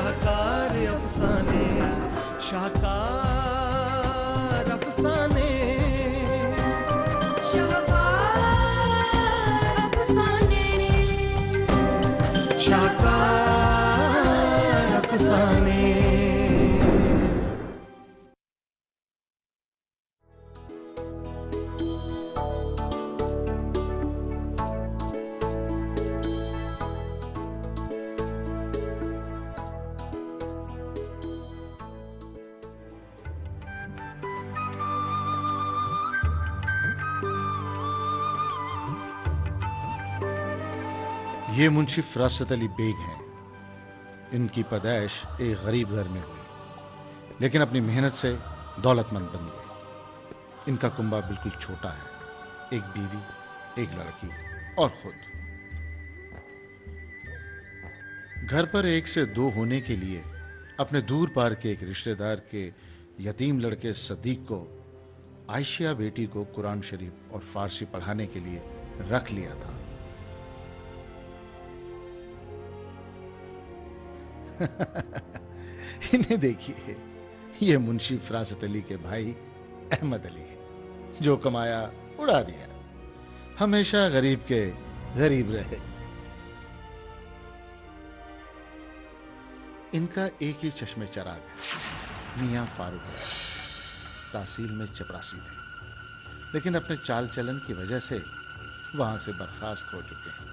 शाहकार अफसाने, शाहकार अफसाने, शाहकार अफसाने, शाहकार अफसाने। ये मुंशी फरासत अली बेग हैं। इनकी पैदाइश एक गरीब घर में हुई, लेकिन अपनी मेहनत से दौलतमंद बन गए। इनका कुंबा बिल्कुल छोटा है, एक बीवी, एक लड़की और खुद। घर पर एक से दो होने के लिए अपने दूर पार के एक रिश्तेदार के यतीम लड़के सदीक को आयशिया बेटी को कुरान शरीफ और फारसी पढ़ाने के लिए रख लिया था। इन्हें देखिए, ये मुंशी फरासत अली के भाई अहमद अली है, जो कमाया उड़ा दिया, हमेशा गरीब के गरीब रहे। इनका एक ही चश्मे चराग है, मियां फारूक है। तहसील में चपरासी थे, लेकिन अपने चाल चलन की वजह से वहां से बर्खास्त हो चुके हैं।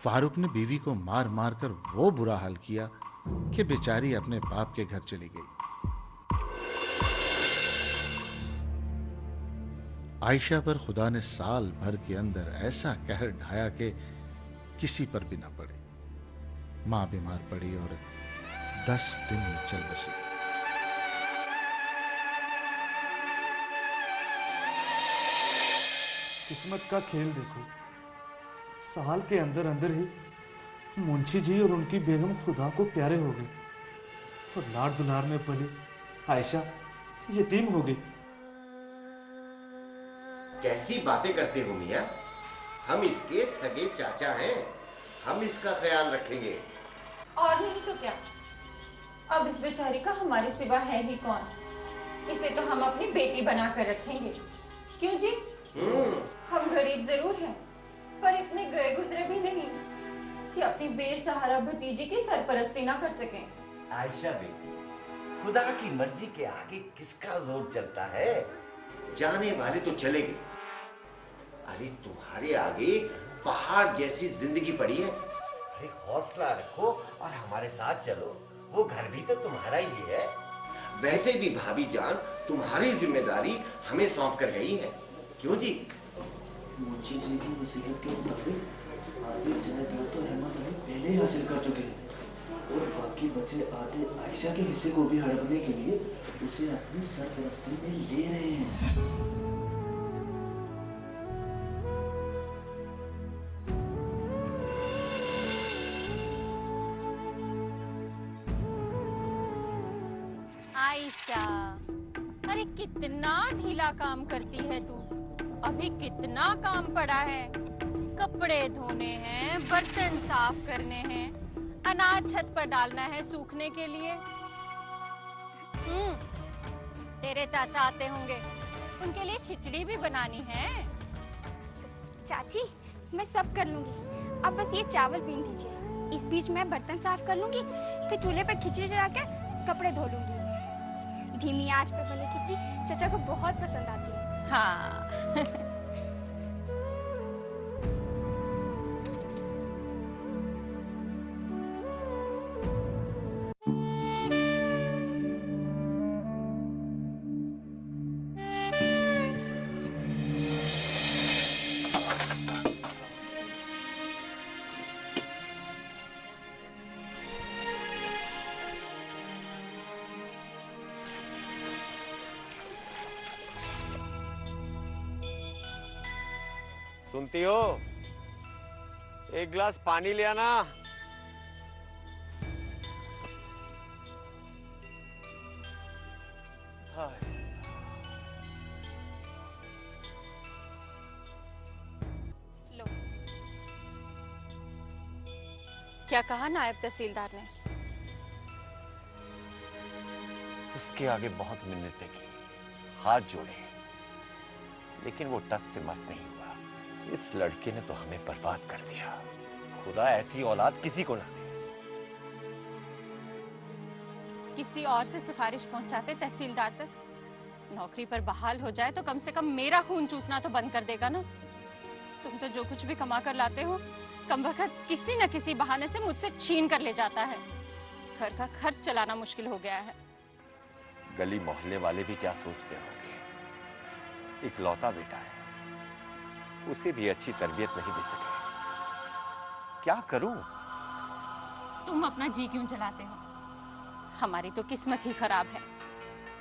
फारूक ने बीवी को मार मार कर वो बुरा हाल किया कि बेचारी अपने बाप के घर चली गई। आयशा पर खुदा ने साल भर के अंदर ऐसा कहर ढाया कि किसी पर भी ना पड़े। मां बीमार पड़ी और 10 दिन में चल बसी। किस्मत का खेल देखो, साल के अंदर अंदर ही मुंशी जी और उनकी बेगम खुदा को प्यारे हो गए और लाड दुलार में पली आयशा यतीम हो गई। कैसी बातें करते हो मियां? हम इसके सगे चाचा हैं, हम इसका ख्याल रखेंगे। और नहीं तो क्या, अब इस बेचारी का हमारे सिवा है ही कौन? इसे तो हम अपनी बेटी बनाकर रखेंगे। क्यों जी? हम गरीब जरूर हैं, पर इतने गए गुजरे भी नहीं कि अपनी बेसहारा भतीजी की सरपरस्ती ना कर सकें। आयशा बेटी, खुदा की मर्जी के आगे किसका जोर चलता है? जाने वाले तो चले गए, अरे तुम्हारे आगे पहाड़ जैसी जिंदगी पड़ी है। अरे हौसला रखो और हमारे साथ चलो, वो घर भी तो तुम्हारा ही है। वैसे भी भाभी जान तुम्हारी जिम्मेदारी हमें सौंप कर गई है, क्यों जी? मुंशी जी की वसीयत के मुताबिक आधी जायदाद तो अहमद अली पहले ही हासिल कर चुके हैं और बाकी बचे आधे आयशा के हिस्से को भी हड़पने के लिए उसे अपनी सरपरस्ती में ले रहे हैं। आयशा, अरे कितना ढीला काम करती है तू। अभी कितना काम पड़ा है। कपड़े धोने हैं, बर्तन साफ करने हैं, अनाज छत पर डालना है सूखने के लिए। तेरे चाचा आते होंगे, उनके लिए खिचड़ी भी बनानी है। चाची, मैं सब कर लूंगी, अब बस ये चावल बीन दीजिए। इस बीच मैं बर्तन साफ कर लूंगी, फिर चूल्हे पर खिचड़ी चढ़ा कर कपड़े धो लूंगी। धीमी आंच पर बनी खिचड़ी चाचा को बहुत पसंद आती है। हाँ। सुनती हो? एक गिलास पानी ले आना। लो। क्या कहा नायब तहसीलदार ने? उसके आगे बहुत मिन्नतें की, हाथ जोड़े, लेकिन वो टस से मस नहीं हुआ। इस लड़के ने तो हमें बर्बाद कर दिया। खुदा ऐसी औलाद किसी को ना दे। किसी और से सिफारिश पहुंचाते तहसीलदार तक। नौकरी पर बहाल हो जाए तो कम से कम मेरा खून चूसना तो बंद कर देगा ना। तुम तो जो कुछ भी कमा कर लाते हो, कमबख्त किसी न किसी बहाने से मुझसे छीन कर ले जाता है। घर का खर्च चलाना मुश्किल हो गया है। गली मोहल्ले वाले भी क्या सोचते होंगे? इकलौता बेटा है, उसे भी अच्छी तरबियत नहीं दे सके। क्या करूं? तुम अपना जी क्यों जलाते हो? हमारी तो किस्मत ही खराब है।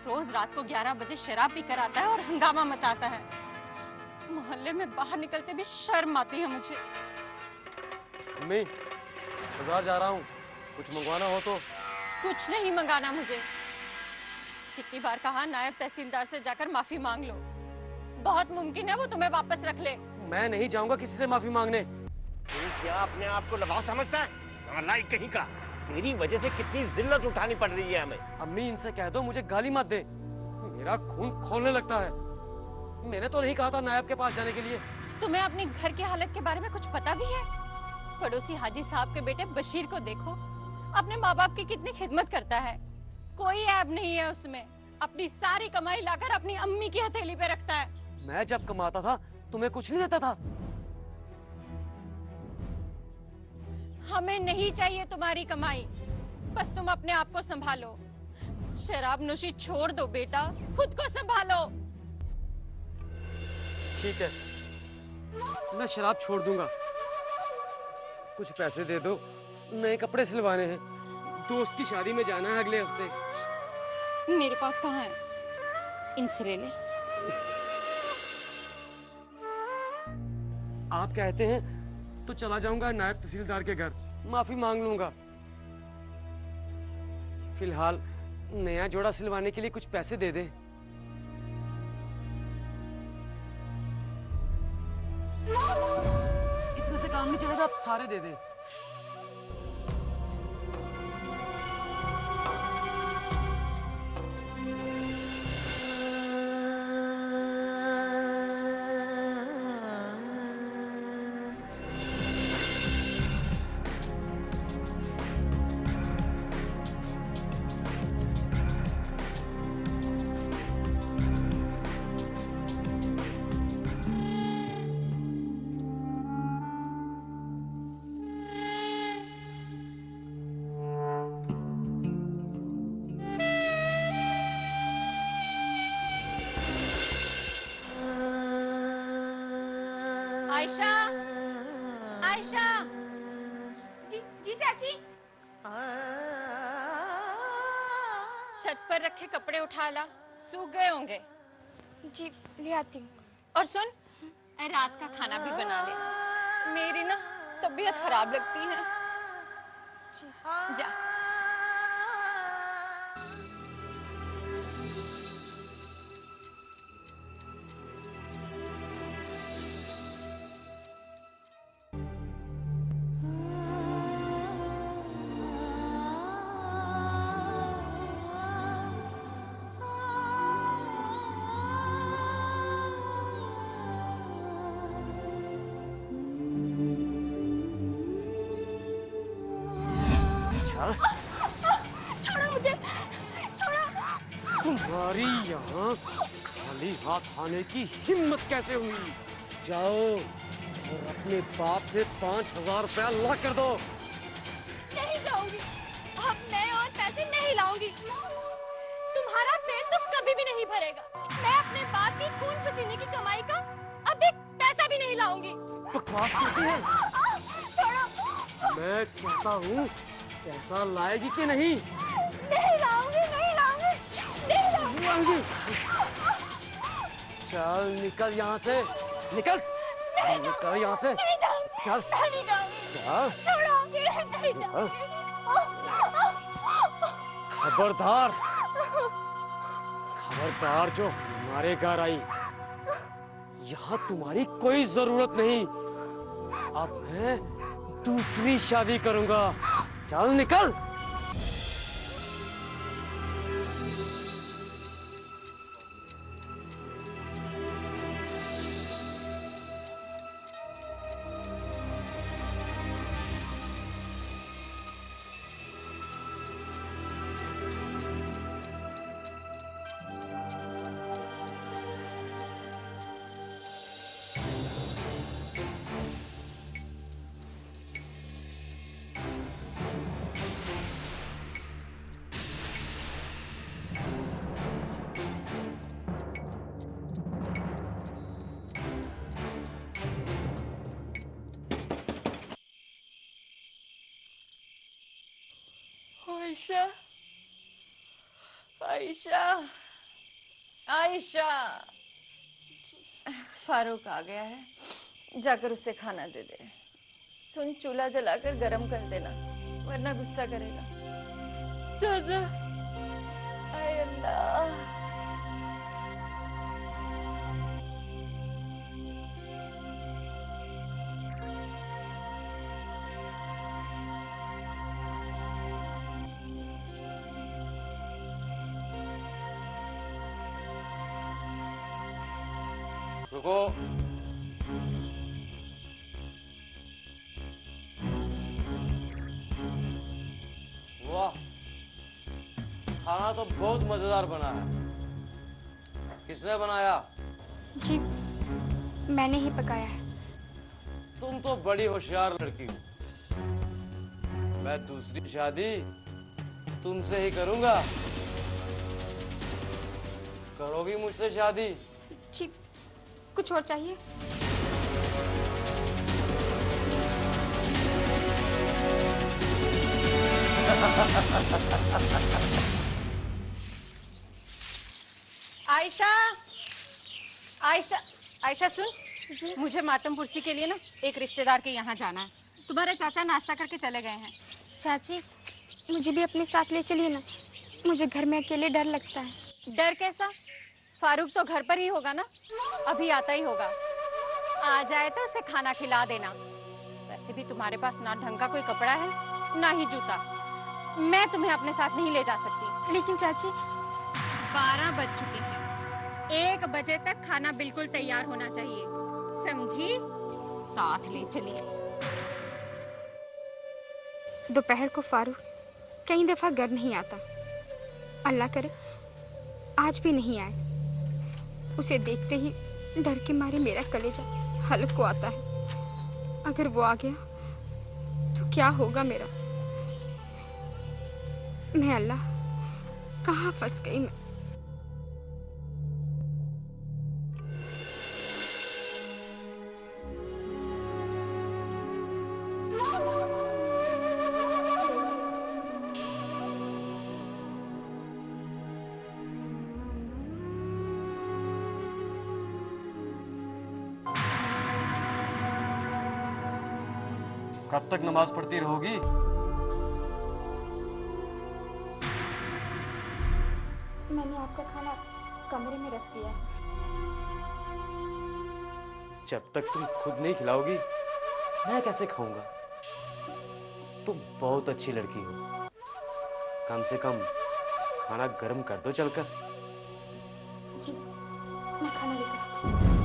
रोज रात को 11 बजे शराब पी कर आता है और हंगामा मचाता है। मोहल्ले में बाहर निकलते भी शर्म आती है मुझे। अम्मी, बाजार जा रहा हूँ, कुछ मंगवाना हो तो। कुछ नहीं मंगाना मुझे। कितनी बार कहा नायब तहसीलदार से जाकर माफी मांग लो। बहुत मुमकिन है वो तुम्हें वापस रख ले। मैं नहीं जाऊंगा किसी से माफी मांगने। तू क्या अपने आप को नवाब समझता है? नालायक कहीं का। तेरी वजह से कितनी जिल्लत उठानी पड़ रही है हमें। अम्मी, इनसे कह दो मुझे गाली मत दे। मेरा खून खौलने लगता है। मैंने तो नहीं कहा था नायब के पास जाने के लिए। तुम्हें अपने घर की हालत के बारे में कुछ पता भी है? पड़ोसी हाजी साहब के बेटे बशीर को देखो, अपने माँ बाप की कितनी खिदमत करता है। कोई ऐब नहीं है उसमें। अपनी सारी कमाई लाकर अपनी अम्मी की हथेली पे रखता है। मैं जब कमाता था तुम्हें कुछ नहीं देता था। हमें नहीं चाहिए तुम्हारी कमाई, बस तुम अपने आप को संभालो। शराब नोशी छोड़ दो बेटा, खुद को संभालो। ठीक है, मैं शराब छोड़ दूंगा। कुछ पैसे दे दो, नए कपड़े सिलवाने हैं। दोस्त की शादी में जाना है अगले हफ्ते। मेरे पास कहाँ है? इनसे ले ले। आप कहते हैं तो चला जाऊंगा नायब तहसीलदार के घर, माफी मांग लूंगा। फिलहाल नया जोड़ा सिलवाने के लिए कुछ पैसे दे दे। इतने से काम नहीं चलेगा, आप सारे दे दे। आयशा, आयशा। जी चाची। छत पर रखे कपड़े उठा ला, सूख गए होंगे। जी ले आती हूँ। और सुन, रात का खाना भी बना लेना। मेरी ना तबीयत खराब लगती है। जा। छोड़ो मुझे, छोड़ो। तुम्हारी यहाँ खाली हाथ आने की हिम्मत कैसे हुई? जाओ और अपने बाप से 5,000 रुपया ला कर दो। नहीं जाऊंगी, अब मैं और पैसे नहीं लाऊंगी। तुम्हारा पेट तो कभी भी नहीं भरेगा। मैं अपने बाप की खून पसीने की कमाई का अब एक पैसा भी नहीं लाऊंगी। बकवास करती है। छोड़ो। मैं कहता हूँ पैसा लाएगी कि नहीं? नहीं लाऊंगी, नहीं लाऊंगी, नहीं लाऊंगी। लाऊंगी। चल निकल यहाँ से, निकल। निकल यहाँ से। नहीं जाऊंगी, चल नहीं जाऊंगी, चल। छोड़ोगे नहीं जाऊंगी। खबरदार, खबरदार जो हमारे घर आई, यहाँ तुम्हारी कोई जरूरत नहीं। अब मैं दूसरी शादी करूंगा। चल निकल। आयशा, आयशा, आयशा। फारूक आ गया है, जाकर उसे खाना दे दे। सुन, चूल्हा जलाकर गरम कर देना, वरना गुस्सा करेगा। जा जा। आय अल्लाह। रुको। वाह, खाना तो बहुत मजेदार बना है। किसने बनाया? जी, मैंने ही पकाया है। तुम तो बड़ी होशियार लड़की हो। मैं दूसरी शादी तुमसे ही करूंगा। करोगी मुझसे शादी? जी, कुछ और चाहिए? आयशा, आयशा, आयशा सुन, मुझे मातमपुरसी के लिए ना एक रिश्तेदार के यहाँ जाना है। तुम्हारे चाचा नाश्ता करके चले गए हैं। चाची, मुझे भी अपने साथ ले चलिए ना, मुझे घर में अकेले डर लगता है। डर कैसा? फारूक तो घर पर ही होगा ना, अभी आता ही होगा। आ जाए तो उसे खाना खिला देना। वैसे भी तुम्हारे पास ना ढंग का कोई कपड़ा है, ना ही जूता। मैं तुम्हें अपने साथ नहीं ले जा सकती। लेकिन चाची, 12 बज चुके हैं। 1 बजे तक खाना बिल्कुल तैयार होना चाहिए, समझी? साथ ले चलिए। दोपहर को फारूक कई दफा घर नहीं आता। अल्लाह करे आज भी नहीं आए। उसे देखते ही डर के मारे मेरा कलेजा हलक को आता है। अगर वो आ गया तो क्या होगा मेरा? मैं अल्लाह कहाँ फंस गई मैं? कब तक नमाज पढ़ती रहोगी? मैंने आपका खाना कमरे में रख दिया है। जब तक तुम खुद नहीं खिलाओगी मैं कैसे खाऊंगा? तुम बहुत अच्छी लड़की हो। कम से कम खाना गर्म कर दो चलकर। जी, मैं खाना लेकर आती हूँ।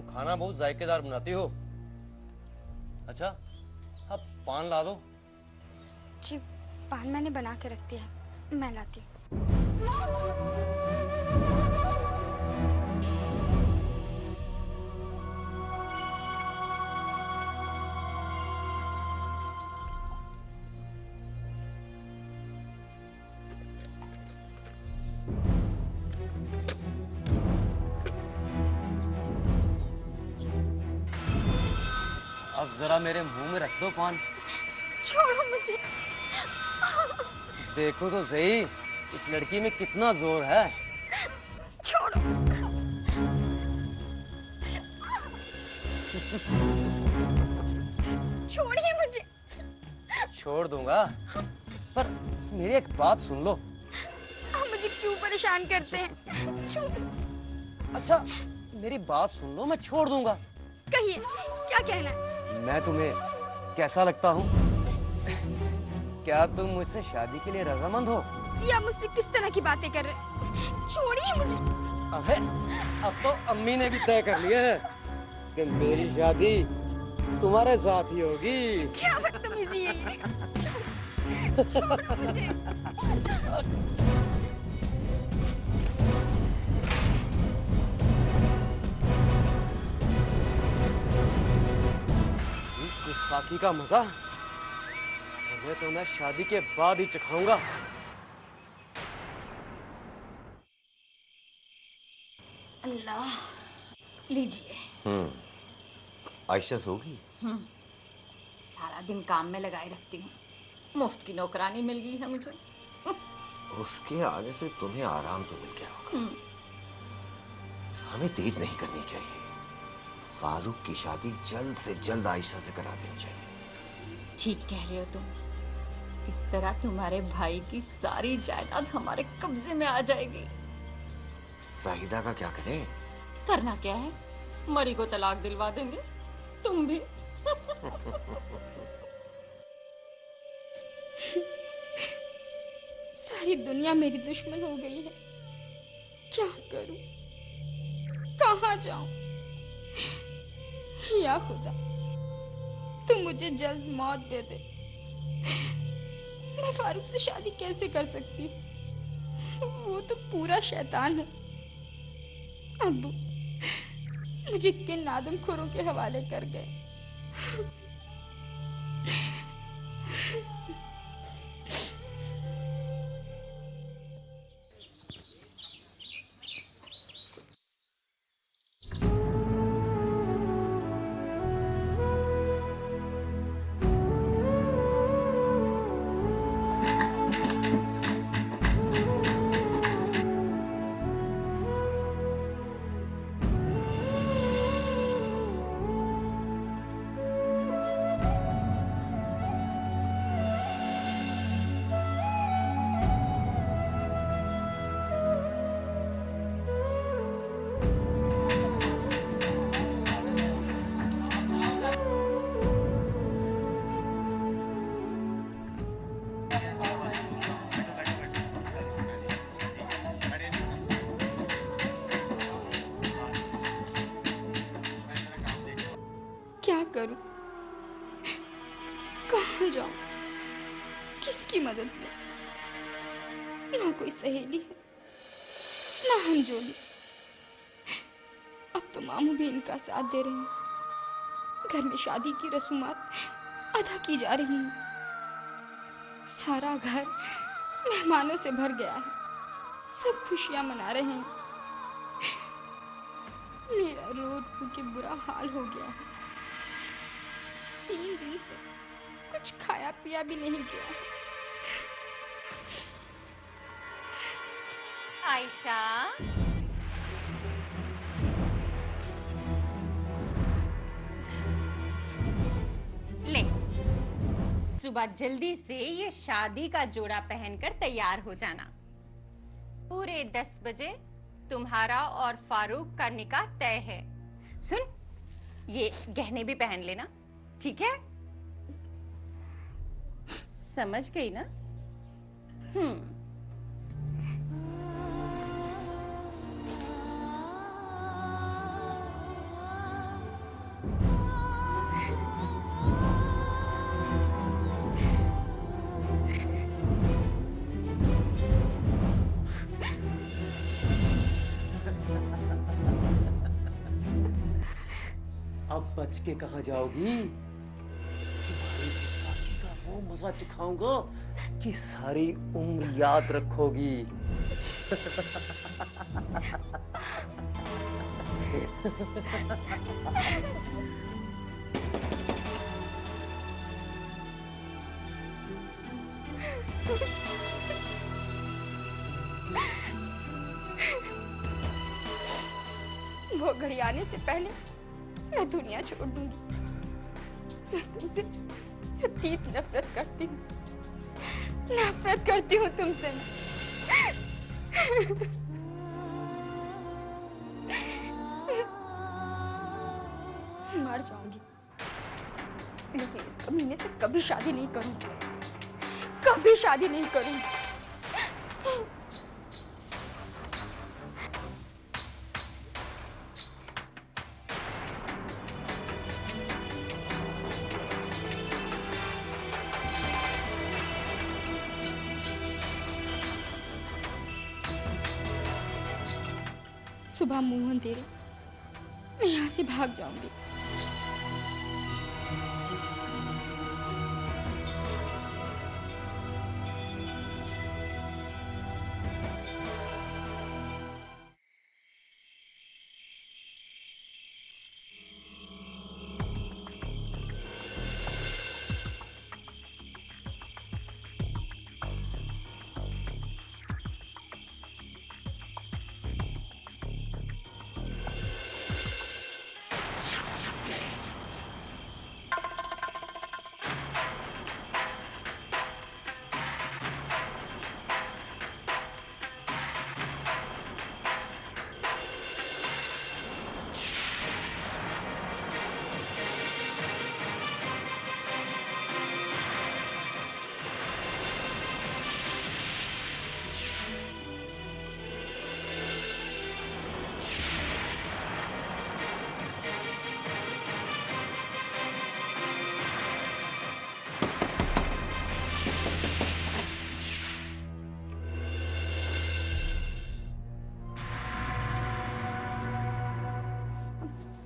खाना बहुत जायकेदार बनाती हो। अच्छा, अब पान ला दो। जी, पान मैंने बना के रख दिया है, मैं लाती हूँ। जरा मेरे मुंह में रख दो पान। छोड़ो मुझे। देखो तो सही इस लड़की में कितना जोर है। छोड़ो। छोड़िए मुझे। छोड़ दूंगा, पर मेरी एक बात सुन लो। आप मुझे क्यों परेशान करते हैं? छोड़ो। अच्छा मेरी बात सुन लो, मैं छोड़ दूंगा। कहिए क्या कहना है? मैं तुम्हें कैसा लगता हूँ? क्या तुम मुझसे शादी के लिए रजामंद हो? या मुझसे किस तरह की बातें कर रहे हैं? छोड़िए मुझे। अबे अब तो अम्मी ने भी तय कर लिया है कि मेरी शादी तुम्हारे साथ ही होगी। क्या बदतमीजी है ये? छोड़ो मुझे। इस गुस्ताखी का मजा तुम्हें तो मैं शादी के बाद ही चखाऊंगा। अल्लाह, लीजिए। आयशा सोगी? सारा दिन काम में लगाए रखती हूँ, मुफ्त की नौकरानी मिल गई है मुझे। उसके आने से तुम्हें आराम तो मिल गया होगा। हमें देर नहीं करनी चाहिए। फारूक की शादी जल्द से जल्द आयशा से करा देनी चाहिए। ठीक कह रहे हो तुम। इस तरह तुम्हारे भाई की सारी जायदाद हमारे कब्जे में आ जाएगी। साहिदा का क्या करें? करना क्या है, मरी को तलाक दिलवा देंगे, तुम भी। सारी दुनिया मेरी दुश्मन हो गई है। क्या करूं, कहां जाऊं? या खुदा तुम मुझे जल्द मौत दे दे। मैं फारूक से शादी कैसे कर सकती हूँ? वो तो पूरा शैतान है। अब्बू मुझे किन नादमखोरों के हवाले कर गए। क्या करूं, कहां जाऊं, किसकी मदद लूं? ना कोई सहेली है, ना हमजोली। अब तो मामू भी इनका साथ दे रहे हैं। घर में शादी की रसूमात अदा की जा रही हैं। सारा घर मेहमानों से भर गया है। सब खुशियां मना रहे हैं। मेरा रो रो के बुरा हाल हो गया है। 3 दिन से कुछ खाया पिया भी नहीं गया। आयशा, ले, सुबह जल्दी से ये शादी का जोड़ा पहनकर तैयार हो जाना। पूरे 10 बजे तुम्हारा और फारूक का निकाह तय है। सुन, ये गहने भी पहन लेना, ठीक है? समझ गई ना? अब बच के कहाँ जाओगी? तुम्हारी गुस्ताखी का वो मजा चखाऊंगा कि सारी उम्र याद रखोगी। वो घड़ी आने से पहले मैं दुनिया छोड़ दूंगी। मैं तुमसे सतीत नफरत करती हूँ, नफरत करती हूँ तुमसे। मर जाऊंगी, लेकिन इस कमीने से कभी शादी नहीं करूंगी, कभी शादी नहीं करूंगी। सुबह मुंह अंधेरे मैं यहाँ से भाग जाऊंगी।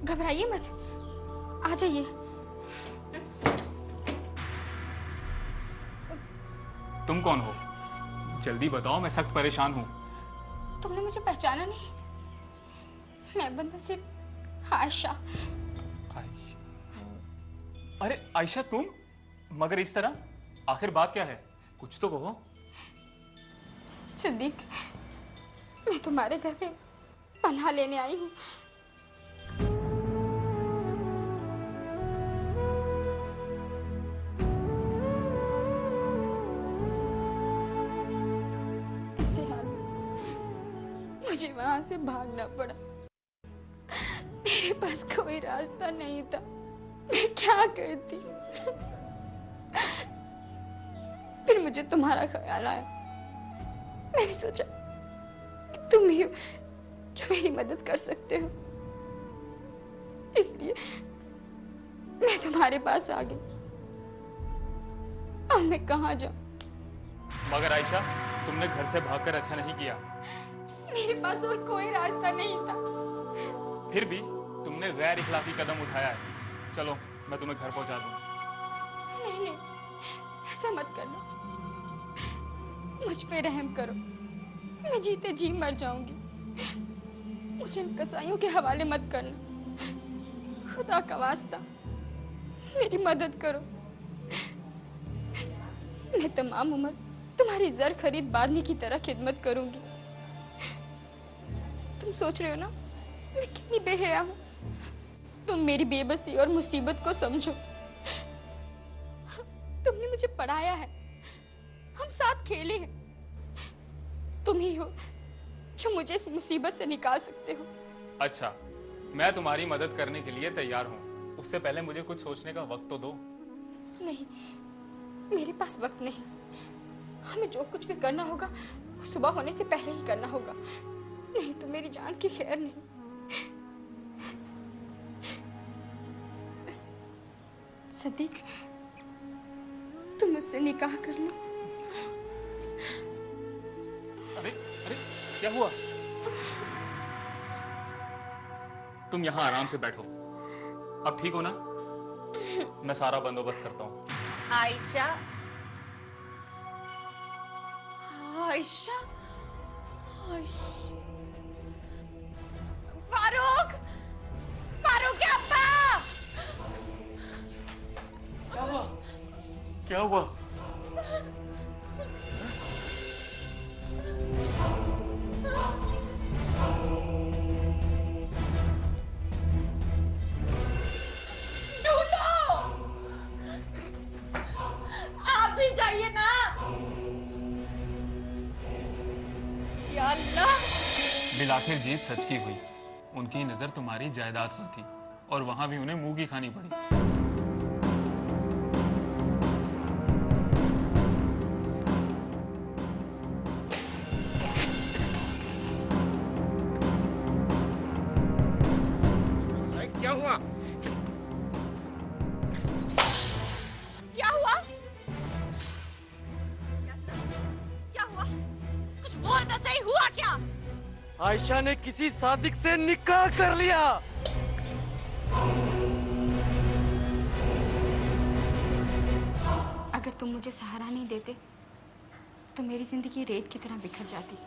घबराइए मत, आ जाइए। तुम कौन हो? जल्दी बताओ, मैं सख्त परेशान हूँ। तुमने मुझे पहचाना नहीं? मैं बदनसीब आयशा। आयशा? अरे आयशा तुम? मगर इस तरह? आखिर बात क्या है? कुछ तो कहो। सिद्दीक, मैं तुम्हारे घर में पनाह लेने आई हूँ। ऐसे हाल में मुझे वहां से भागना पड़ा। मेरे पास कोई रास्ता नहीं था, मैं क्या करती। फिर मुझे तुम्हारा ख्याल आया। मैंने सोचा कि तुम ही हो जो मेरी मदद कर सकते हो, इसलिए मैं तुम्हारे पास आ गई। अब मैं कहाँ जाऊं? मगर आयशा, तुमने घर से भागकर अच्छा नहीं किया। मेरे पास और कोई रास्ता नहीं था। फिर भी तुमने गैर इखलाकी कदम उठाया है। चलो मैं तुम्हें घर पहुंचा दूं। नहीं नहीं, ऐसा मत करना। मुझ पे रहम करो, मैं जीते जी मर जाऊंगी। मुझे इन कसाईयों के हवाले मत करना। खुदा का वास्ता मेरी मदद करो। मैं तमाम उम्र तुम्हारी जर खरीद बांधने की तरह खिदमत करूंगी। तुम सोच रहे हो ना मैं कितनी बेहया हूं? तुम मेरी बेबसी और मुसीबत को समझो। तुमने मुझे पढ़ाया है, हम साथ खेले हैं। तुम ही हो जो मुझे इस मुसीबत से निकाल सकते हो। अच्छा, मैं तुम्हारी मदद करने के लिए तैयार हूँ। उससे पहले मुझे कुछ सोचने का वक्त तो दो। नहीं, मेरे पास वक्त नहीं। हमें जो कुछ भी करना होगा वो सुबह होने से पहले ही करना होगा, नहीं तो मेरी जान की खैर नहीं। सदीक, तुम मुझसे निकाह कर लो। अरे अरे, क्या हुआ? तुम यहाँ आराम से बैठो। अब ठीक हो ना? मैं सारा बंदोबस्त करता हूँ। आयशा, आयशा, फारूक, फारूक के अब्बा। क्या हुआ? बिलाखिर जीत सच की हुई। उनकी नजर तुम्हारी जायदाद पर थी और वहां भी उन्हें मुंह की खानी पड़ी। क्या हुआ? क्या हुआ? क्या हुआ? कुछ बोल तो सही, हुआ क्या? आयशा ने किसी सादिक से निकाह कर लिया। अगर तुम मुझे सहारा नहीं देते तो मेरी जिंदगी रेत की तरह बिखर जाती,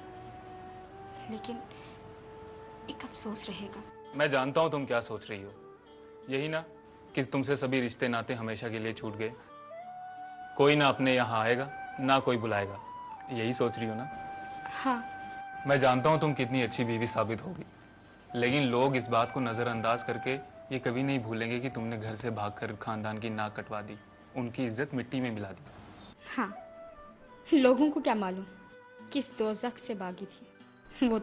लेकिन एक अफसोस रहेगा। मैं जानता हूं तुम क्या सोच रही हो। यही ना कि तुमसे सभी रिश्ते नाते हमेशा के लिए छूट गए। कोई ना अपने यहाँ आएगा ना कोई बुलाएगा, यही सोच रही हो ना? हाँ। मैं जानता हूं तुम कितनी अच्छी बीवी साबित होगी, लेकिन लोग इस बात को नजरअंदाज करके ये कभी नहीं भूलेंगे कि तुमने घर से भागकर खानदान की नाक कटवा दी, उनकी इज्जत मिट्टी में मिला दी। हाँ, लोगों को क्या मालूम किस दोज़ख से भागी थी।